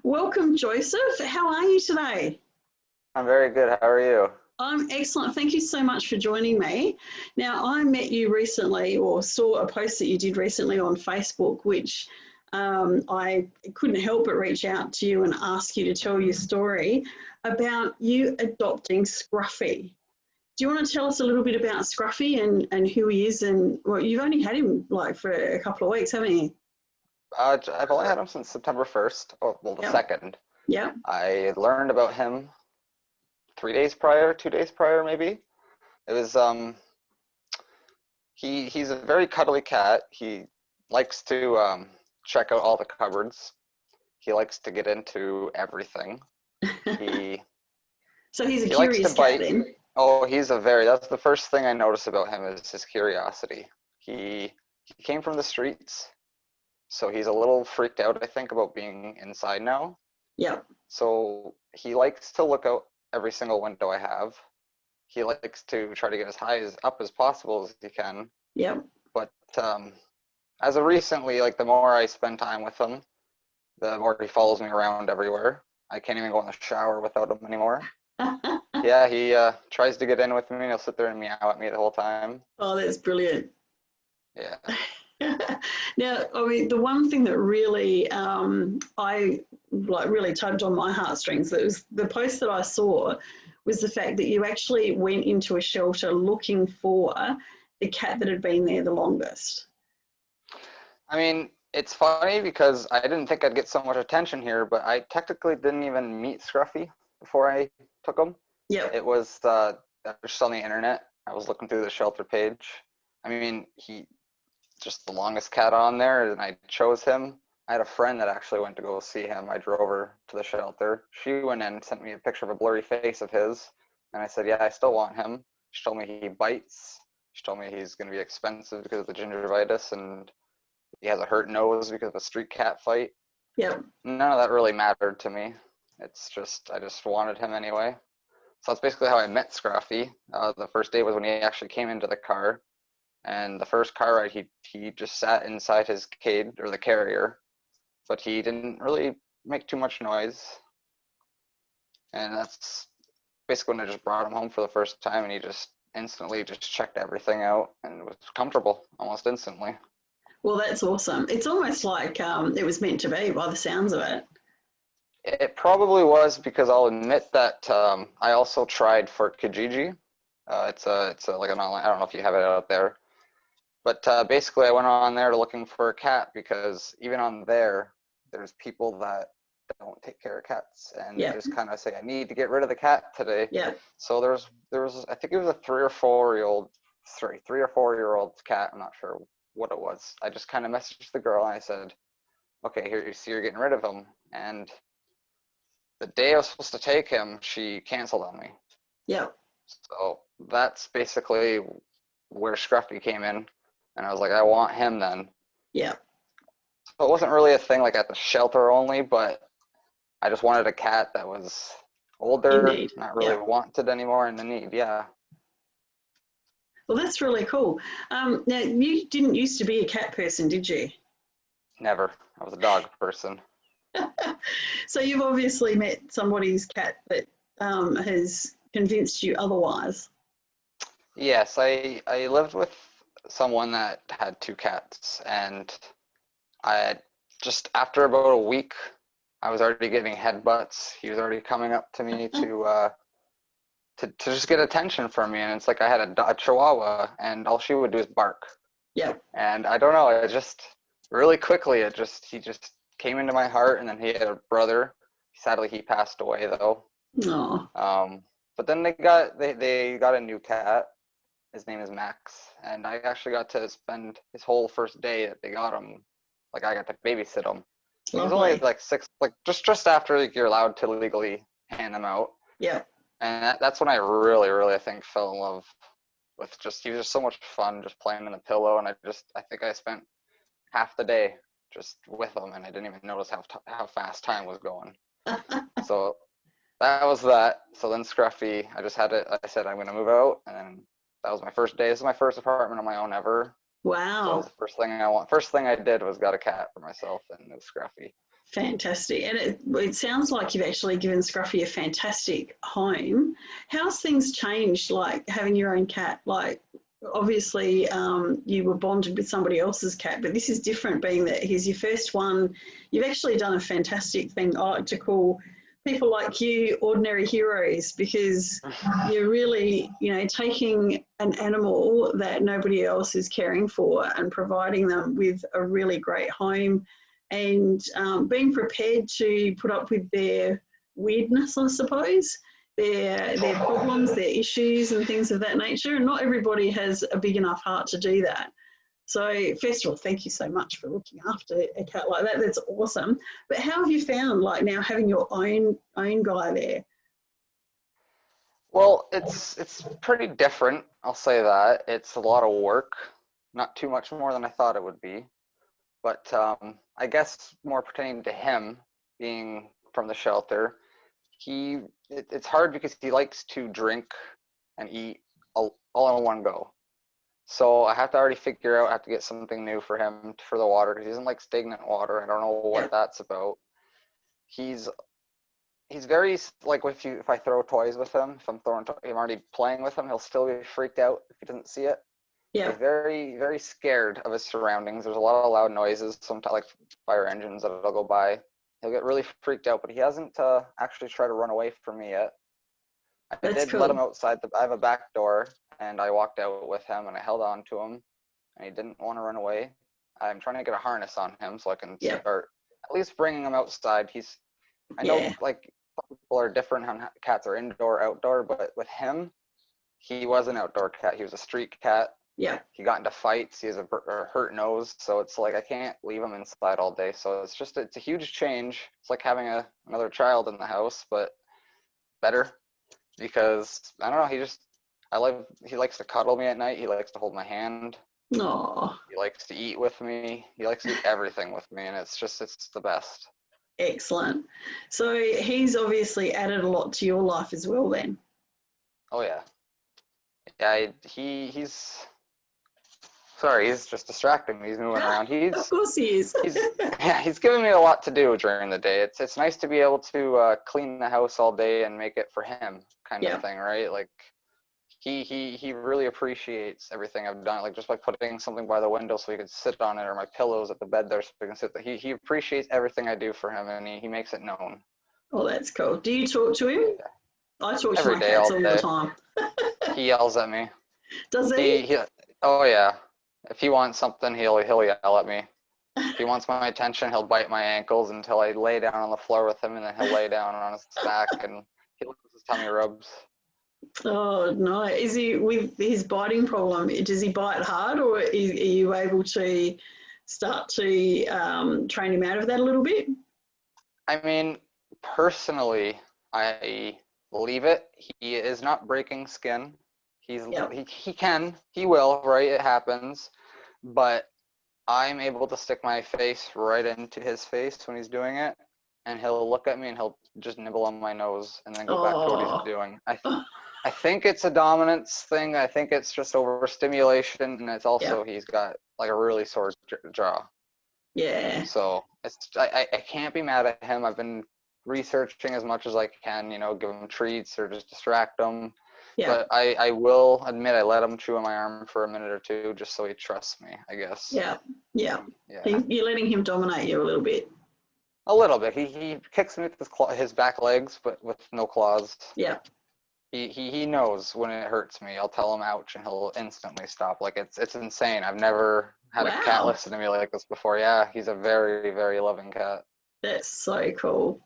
Welcome, Joseph. How are you today? I'm very good. How are you? I'm excellent. Thank you so much for joining me. Now, I met you recently or saw a post that you did recently on Facebook, which I couldn't help but reach out to you and ask you to tell your story about you adopting Scruffy. Do you want to tell us a little bit about Scruffy and who he is? And well, you've only had him like for a couple of weeks, haven't you? I've only had him since September 1st, or well, the Yep. 2nd. Yep. I learned about him 3 days prior, 2 days prior, maybe. It was he's a very cuddly cat. He likes to check out all the cupboards. He likes to get into everything. He So he's a he likes to curious cat bite. then. Oh, that's the first thing I noticed about him is his curiosity. He came from the streets, so he's a little freaked out, I think, about being inside now. Yep. So he likes to look out every single window I have. He likes to try to get as high as up as possible as he can. Yep. But as of recently, like the more I spend time with him, the more he follows me around everywhere. I can't even go in the shower without him anymore. Yeah, he tries to get in with me. He'll sit there and meow at me the whole time. Oh, that's brilliant. Yeah. Now, I mean, the one thing that really I like really tugged on my heartstrings, that was the post that I saw, was the fact that you actually went into a shelter looking for the cat that had been there the longest. I mean, it's funny because I didn't think I'd get so much attention here, but I technically didn't even meet Scruffy before I took him. Yep. It was just on the internet. I was looking through the shelter page. I mean, he just the longest cat on there, and I chose him. I had a friend that actually went to go see him. I drove her to the shelter. She went in and sent me a picture of a blurry face of his, and I said, yeah, I still want him. She told me he bites. She told me he's going to be expensive because of the gingivitis, and he has a hurt nose because of a street cat fight. Yep. None of that really mattered to me. It's just, I just wanted him anyway. So that's basically how I met Scruffy. The first day was when he actually came into the car. And the first car ride, he just sat inside his cage, or the carrier. But he didn't really make too much noise. And that's basically when I just brought him home for the first time, and he just instantly just checked everything out and was comfortable almost instantly. Well, that's awesome. It's almost like it was meant to be by the sounds of it. It probably was, because I'll admit that I also tried for Kijiji. It's a like an online. I don't know if you have it out there, but basically I went on there looking for a cat because even on there, there's people that don't take care of cats and they Yeah. just kind of say, I need to get rid of the cat today. Yeah. So there was I think it was a 3 or 4 year old cat. I'm not sure what it was. I just kind of messaged the girl and I said, okay, here you see you're getting rid of him. And the day I was supposed to take him, she canceled on me. Yeah. So that's basically where Scruffy came in. And I was like, I want him then. Yeah. So it wasn't really a thing like at the shelter only, but I just wanted a cat that was older, Indeed. not really Yeah. wanted anymore, and in need. Yeah. Well, that's really cool. Now, you didn't used to be a cat person, did you? Never. I was a dog person. So you've obviously met somebody's cat that has convinced you otherwise. Yes, I lived with someone that had two cats, and I just after about a week, I was already getting headbutts. He was already coming up to me to just get attention from me, and it's like I had a Chihuahua, and all she would do is bark. Yeah. And I don't know, it just really quickly, he just came into my heart, and then he had a brother. Sadly, he passed away though. Oh. But then they got a new cat. His name is Max, and I actually got to spend his whole first day that they got him. Like I got to babysit him. He was only Lovely. like 6, like just after like, you're allowed to legally hand them out. Yeah. And that's when I really, really, I think, fell in love with he was just so much fun just playing in the pillow. And I think I spent half the day just with him, and I didn't even notice how fast time was going. So that was that. So then Scruffy, I just had it. I said, I'm going to move out. And then that was my first day. This is my first apartment on my own ever. So that was Wow. the first thing I did was got a cat for myself, and it was Scruffy. Fantastic. And it sounds like you've actually given Scruffy a fantastic home. How's things changed, like having your own cat? Like, obviously, you were bonded with somebody else's cat, but this is different, being that he's your first one. You've actually done a fantastic thing. I like to call people like you ordinary heroes, because you're really, you know, taking an animal that nobody else is caring for and providing them with a really great home, and being prepared to put up with their weirdness, I suppose, their problems, their issues and things of that nature. And not everybody has a big enough heart to do that. So first of all, thank you so much for looking after a cat like that. That's awesome. But how have you found, like, now having your own guy there? Well, it's pretty different. I'll say that. It's a lot of work, not too much more than I thought it would be. But I guess more pertaining to him being from the shelter, it's hard because he likes to drink and eat all in one go. So I have to already figure out, I have to get something new for him for the water, because he doesn't like stagnant water. I don't know what that's about. He's very, like, if I throw toys with him, if I'm already playing with him, he'll still be freaked out if he doesn't see it. Yeah. He's very, very scared of his surroundings. There's a lot of loud noises, sometimes like fire engines that'll go by. He'll get really freaked out, but he hasn't actually tried to run away from me yet. I did let him outside. I have a back door, and I walked out with him, and I held on to him, and he didn't want to run away. I'm trying to get a harness on him so I can start at least bringing him outside. I know, like, people are different on cats are indoor, outdoor, but with him, he was an outdoor cat. He was a street cat. Yeah. He got into fights. He has a hurt nose, so it's like I can't leave him inside all day. So it's a huge change. It's like having another child in the house, but better, because I don't know. He likes to cuddle me at night. He likes to hold my hand. Aww. He likes to eat with me. He likes to eat everything with me, and it's the best. Excellent. So he's obviously added a lot to your life as well then. Oh yeah. Yeah, he's sorry, he's just distracting me. He's moving around. Of course he is. he's giving me a lot to do during the day. It's nice to be able to clean the house all day and make it for him, kind of thing, right? Like, he really appreciates everything I've done, like just by putting something by the window so he could sit on it, or my pillows at the bed there so he can sit there. He appreciates everything I do for him, and he makes it known. Oh, that's cool. Do you talk to him? I talk to my day, cats all the time. He yells at me. Does he? Oh yeah. If he wants something, he'll yell at me. If he wants my attention, he'll bite my ankles until I lay down on the floor with him, and then he'll lay down on his back and he lets his tummy rubs. Oh no! Is he, with his biting problem, does he bite hard, or are you able to start to train him out of that a little bit? I mean, personally, I believe it. He is not breaking skin. He will, right? It happens. But I'm able to stick my face right into his face when he's doing it, and he'll look at me and he'll just nibble on my nose and then go back to what he's doing. I think it's a dominance thing. I think it's just overstimulation, and it's also he's got like a really sore jaw. Yeah. So I can't be mad at him. I've been researching as much as I can, give him treats or just distract him. Yeah. But I will admit I let him chew on my arm for a minute or two just so he trusts me, I guess. Yeah. You're letting him dominate you a little bit. A little bit. He kicks me with his back legs, but with no claws. Yeah. He knows when it hurts me. I'll tell him ouch, and he'll instantly stop. Like, it's insane. I've never had a cat listen to me like this before. Yeah, he's a very, very loving cat. That's so cool.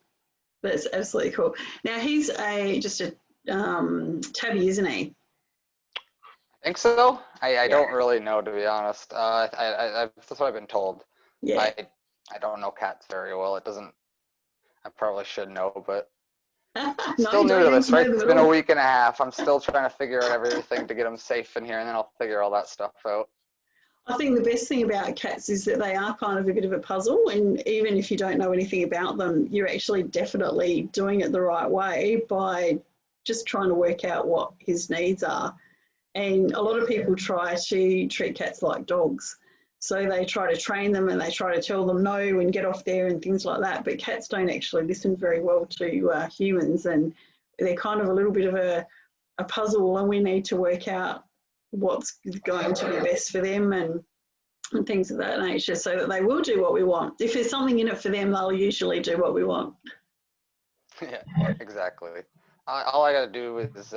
That's absolutely cool. Now he's just a tabby, isn't he? I think so. I don't really know, to be honest. That's what I've been told. Yeah. I don't know cats very well. I probably should know, but No, still new to this, right? It's been a week and a half. I'm still trying to figure out everything to get them safe in here, and then I'll figure all that stuff out. I think the best thing about cats is that they are kind of a bit of a puzzle, and even if you don't know anything about them, you're actually definitely doing it the right way by just trying to work out what his needs are. And a lot of people try to treat cats like dogs. So they try to train them and they try to tell them no and get off there and things like that. But cats don't actually listen very well to humans, and they're kind of a little bit of a puzzle, and we need to work out what's going to be best for them and things of that nature, so that they will do what we want. If there's something in it for them, they'll usually do what we want. Yeah, exactly. All I gotta do is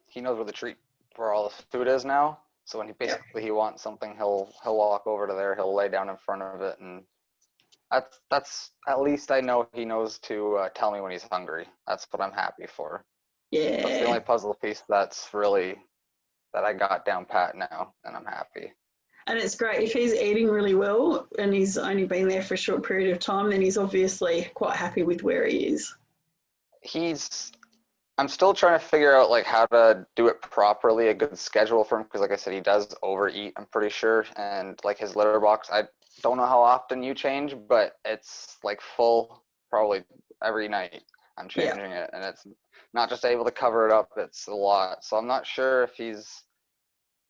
he knows where the treat for all the food is now. So when he wants something, he'll walk over to there. He'll lay down in front of it, and that's at least I know he knows to tell me when he's hungry. That's what I'm happy for. Yeah. That's the only puzzle piece that's really that I got down pat now, and I'm happy. And it's great if he's eating really well and he's only been there for a short period of time, then he's obviously quite happy with where he is. I'm still trying to figure out like how to do it properly, a good schedule for him, because like I said, he does overeat, I'm pretty sure, and like his litter box, I don't know how often you change, but it's like full probably every night. I'm changing it, and it's not just able to cover it up, it's a lot. So I'm not sure if he's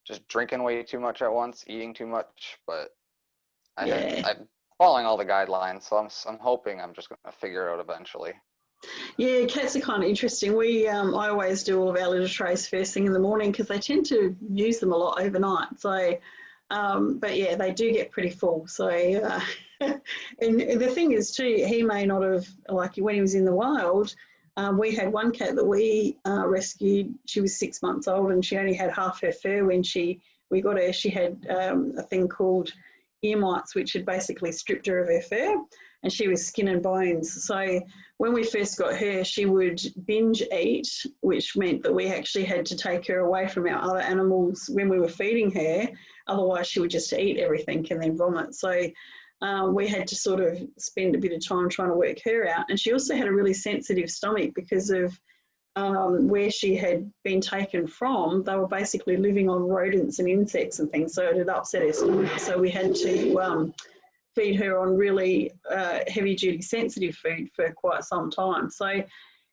just drinking way too much at once, eating too much, but I'm following all the guidelines, so I'm hoping I'm just going to figure it out eventually. Yeah, cats are kind of interesting. I always do all of our litter trays first thing in the morning because they tend to use them a lot overnight. So, but yeah, they do get pretty full. So, and the thing is too, he may not have, like when he was in the wild, we had one cat that we rescued. She was 6 months old and she only had half her fur when we got her. She had a thing called ear mites, which had basically stripped her of her fur, and she was skin and bones. So when we first got her, she would binge eat, which meant that we actually had to take her away from our other animals when we were feeding her. Otherwise, she would just eat everything and then vomit. So we had to sort of spend a bit of time trying to work her out. And she also had a really sensitive stomach because of where she had been taken from. They were basically living on rodents and insects and things, so it had upset her stomach. So we had to feed her on really heavy-duty sensitive food for quite some time. So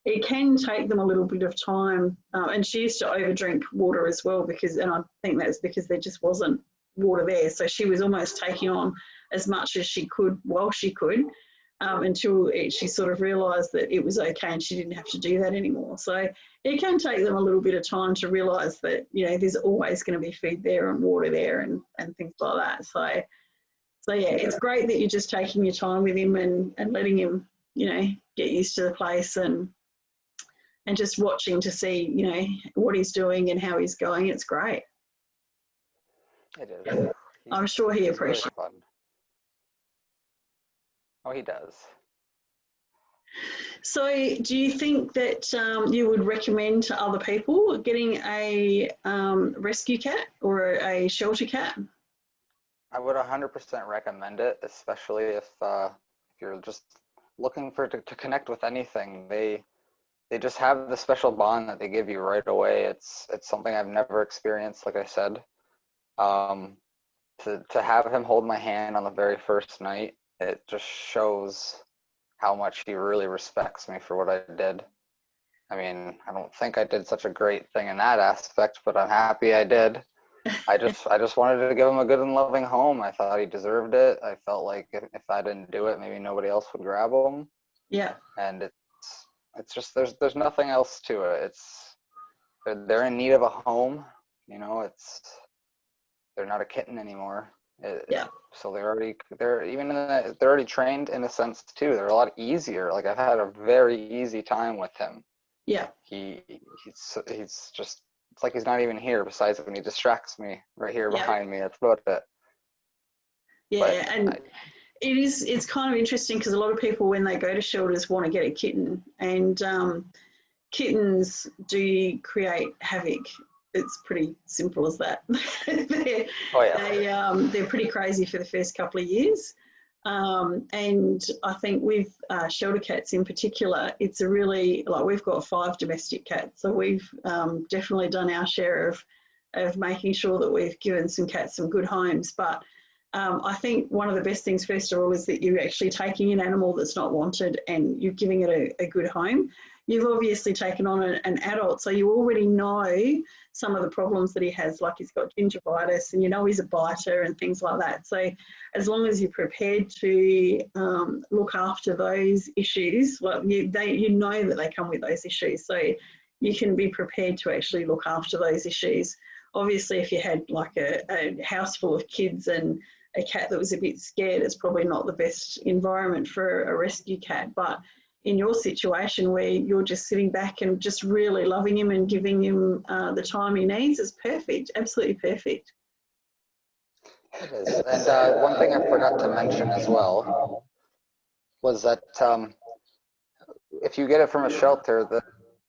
it can take them a little bit of time. And she used to overdrink water as well and I think that's because there just wasn't water there. So she was almost taking on as much as she could while she could, until she sort of realised that it was okay and she didn't have to do that anymore. So it can take them a little bit of time to realise that, there's always going to be food there and water there and things like that. So yeah, it's great that you're just taking your time with him and letting him, get used to the place and just watching to see, what he's doing and how he's going. It's great. It is. I'm sure he appreciates it. Really. Oh, he does. So do you think that you would recommend to other people getting a rescue cat or a shelter cat? I would 100% recommend it, especially if you're just looking to connect with anything. They just have the special bond that they give you right away. It's something I've never experienced, like I said. To have him hold my hand on the very first night, it just shows how much he really respects me for what I did. I mean, I don't think I did such a great thing in that aspect, but I'm happy I did. I just wanted to give him a good and loving home. I thought he deserved it. I felt like if I didn't do it, maybe nobody else would grab him. Yeah. And it's just there's nothing else to it. They're in need of a home. They're not a kitten anymore. So they're already trained in a sense too. They're a lot easier. Like I've had a very easy time with him. Yeah. He's just, it's like he's not even here. Besides when he distracts me right here behind me. That's about it. Yeah, it's kind of interesting because a lot of people when they go to shelters want to get a kitten, and kittens do create havoc. It's pretty simple as that. They're pretty crazy for the first couple of years. And I think with shelter cats in particular, it's a really, we've got 5 domestic cats. So we've definitely done our share of making sure that we've given some cats some good homes. But I think one of the best things, first of all, is that you're actually taking an animal that's not wanted and you're giving it a good home. you've obviously taken on an adult, so you already know some of the problems that he has, like he's got gingivitis and you know he's a biter and things like that. So as long as you're prepared to look after those issues, well, you know that they come with those issues. So you can be prepared to actually look after those issues. Obviously, if you had like a house full of kids and a cat that was a bit scared, it's probably not the best environment for a rescue cat. But in your situation where you're just sitting back and just really loving him and giving him the time he needs, is perfect, absolutely perfect. It is. And one thing I forgot to mention as well was that if you get it from a shelter, the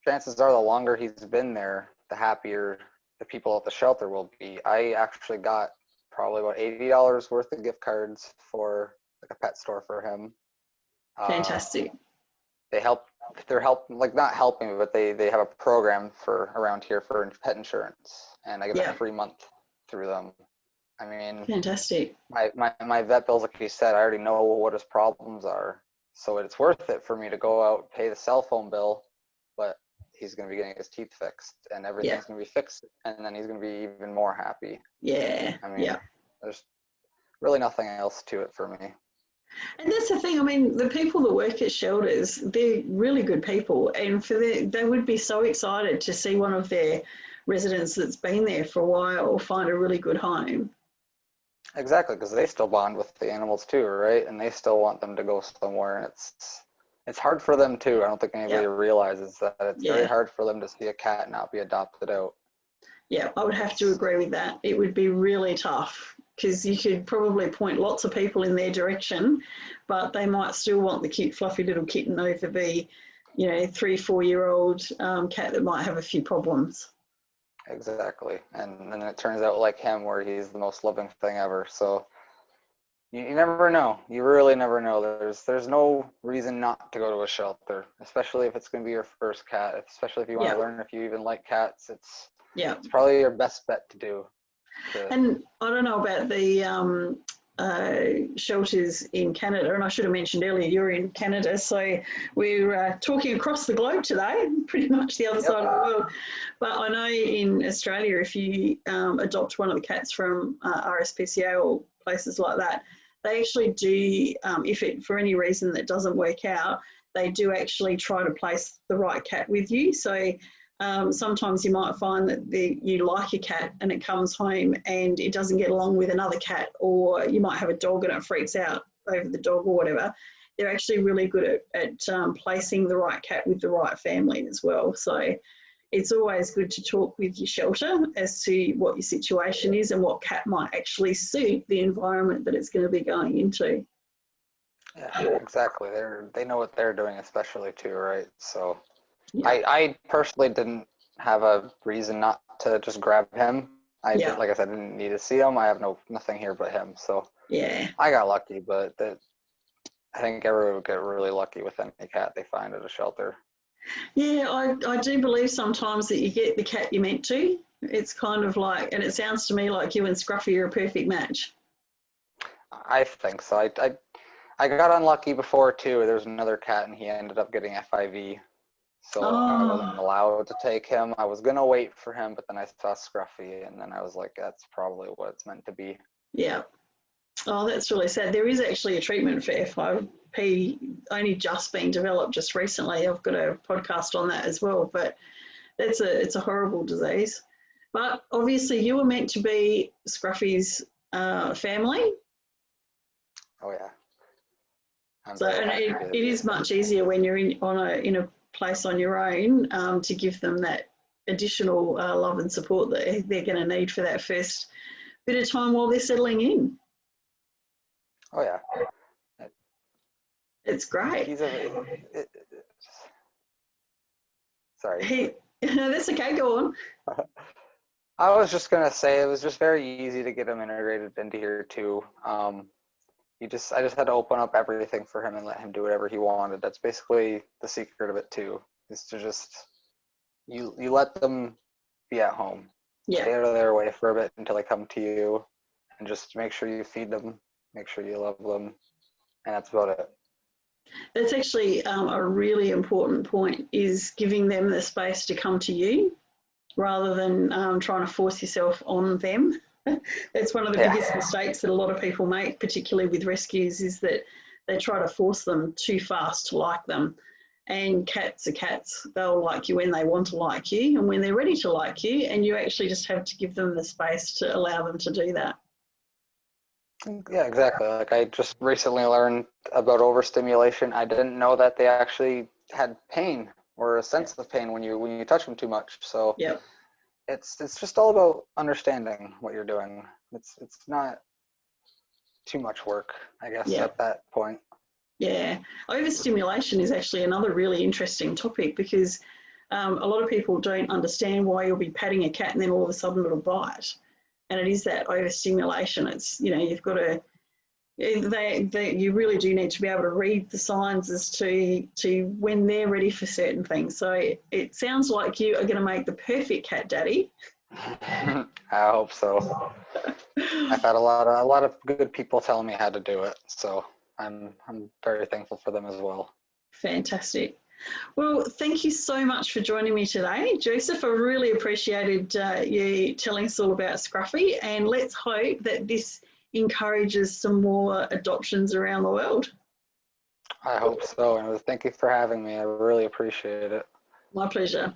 chances are the longer he's been there, the happier the people at the shelter will be. I actually got probably about $80 worth of gift cards for like a pet store for him. Fantastic. They're like not helping me, but they have a program for around here for pet insurance, and I get a free month through them. I mean, fantastic. My vet bills, like you said, I already know what his problems are, so it's worth it for me to go out, pay the cell phone bill, but he's going to be getting his teeth fixed, and everything's going to be fixed, and then he's going to be even more happy. Yeah. I mean, there's really nothing else to it for me. And that's the thing. I mean, the people that work at shelters, they're really good people, and they would be so excited to see one of their residents that's been there for a while find a really good home. Exactly, because they still bond with the animals too, right? And they still want them to go somewhere, and it's hard for them too. I don't think anybody realizes that it's very hard for them to see a cat not be adopted out. Yeah, I would have to agree with that. It would be really tough because you could probably point lots of people in their direction, but they might still want the cute, fluffy little kitten over the, 3-4-year-old cat that might have a few problems. Exactly, and then it turns out like him, where he's the most loving thing ever. So you never know. You really never know. There's no reason not to go to a shelter, especially if it's going to be your first cat. Especially if you want to learn if you even like cats. It's probably your best bet to do. And I don't know about the shelters in Canada, and I should have mentioned earlier you're in Canada, so we're talking across the globe today, pretty much the other side of the world. But I know in Australia, if you adopt one of the cats from RSPCA or places like that, they actually do, if it for any reason that doesn't work out, they do actually try to place the right cat with you. So sometimes you might find that you like a cat and it comes home and it doesn't get along with another cat, or you might have a dog and it freaks out over the dog or whatever. They're actually really good at placing the right cat with the right family as well. So it's always good to talk with your shelter as to what your situation is and what cat might actually suit the environment that it's going to be going into. Yeah, exactly. They know what they're doing, especially too, right? So I personally didn't have a reason not to just grab him. Like I said, I didn't need to see him. I have nothing here but him. So I got lucky, but I think everyone would get really lucky with any cat they find at a shelter. Yeah, I do believe sometimes that you get the cat you're meant to. It's kind of like, and it sounds to me like you and Scruffy are a perfect match. I think so. I got unlucky before too. There was another cat and he ended up getting FIV. So I wasn't allowed to take him. I was going to wait for him, but then I saw Scruffy and then I was like, that's probably what it's meant to be. Yeah. Oh, that's really sad. There is actually a treatment for FIP only just being developed just recently. I've got a podcast on that as well, but it's a horrible disease. But obviously you were meant to be Scruffy's family. Oh yeah. It is much easier when you're in a place on your own to give them that additional love and support that they're going to need for that first bit of time while they're settling in. Oh yeah. It's great. Sorry. That's okay, go on. I was just going to say it was just very easy to get him integrated into here too. I just had to open up everything for him and let him do whatever he wanted. That's basically the secret of it too, is to just, you let them be at home. Stay out of their way for a bit until they come to you, and just make sure you feed them, make sure you love them, and that's about it. That's actually a really important point, is giving them the space to come to you rather than trying to force yourself on them. That's one of the Yeah. biggest mistakes that a lot of people make, particularly with rescues, is that they try to force them too fast to like them. And cats are cats. They'll like you when they want to like you and when they're ready to like you, and you actually just have to give them the space to allow them to do that. Yeah, exactly. Like I just recently learned about overstimulation. I didn't know that they actually had pain or a sense of pain when you touch them too much. So Yep. it's just all about understanding what you're doing. It's not too much work, I guess, Yep. at that point. Yeah, overstimulation is actually another really interesting topic, because a lot of people don't understand why you'll be patting a cat and then all of a sudden it'll bite. And it is that overstimulation. It's, you know, you've got to, you really do need to be able to read the signs as to when they're ready for certain things. So it sounds like you are going to make the perfect cat daddy. I hope so. I've had a lot of good people telling me how to do it, so I'm very thankful for them as well. Fantastic. Well, thank you so much for joining me today, Joseph. I really appreciated you telling us all about Scruffy, and let's hope that this encourages some more adoptions around the world. I hope so, and thank you for having me. I really appreciate it. My pleasure.